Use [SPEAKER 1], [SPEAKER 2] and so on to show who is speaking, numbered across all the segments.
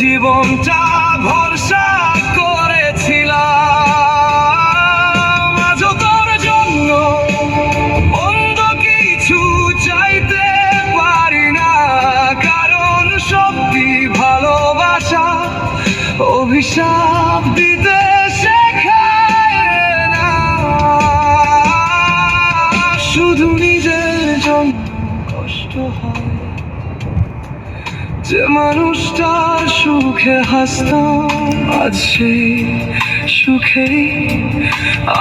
[SPEAKER 1] জীবনটা ভরসা করেছিলাম, আজও তোর জন্য মন্দ কিছু চাইতে পারি না, কারণ সত্যি ভালোবাসা অভিশাপ দিতে শেখায় না। শুধু নিজের জন্য কষ্ট হয়, যে মানুষটার সুখে হাসতাম আজ সেই সুখেই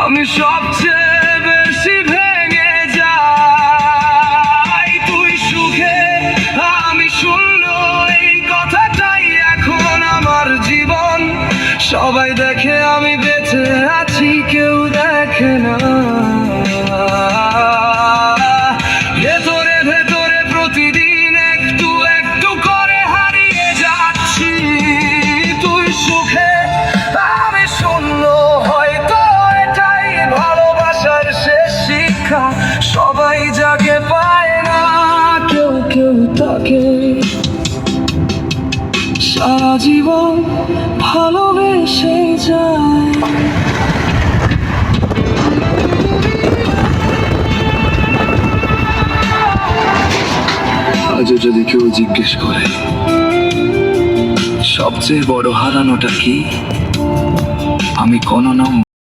[SPEAKER 1] আমি সবচেয়ে বেশি ভেঙে যাই। তুই সুখে আমি শূন্য, এই কথাটাই এখন আমার জীবন। সবাই দেখে আমি বেঁচে আছি, কেউ দেখে না। ভেতরে ভেতরে প্রতিদিন একটু একটু করে হারিয়ে যাচ্ছি। তুই সুখে আমি শূন্য, হয়তো এটাই ভালোবাসার শেষ শিক্ষা। সবাই যাকে পায় না, কেউ কেউ তাকে সারা জীবন ভালোবেসে যায়। আজও যদি কেউ জিজ্ঞেস করে সবচেয়ে বড় হারানোটা কি, আমি কোনো নাম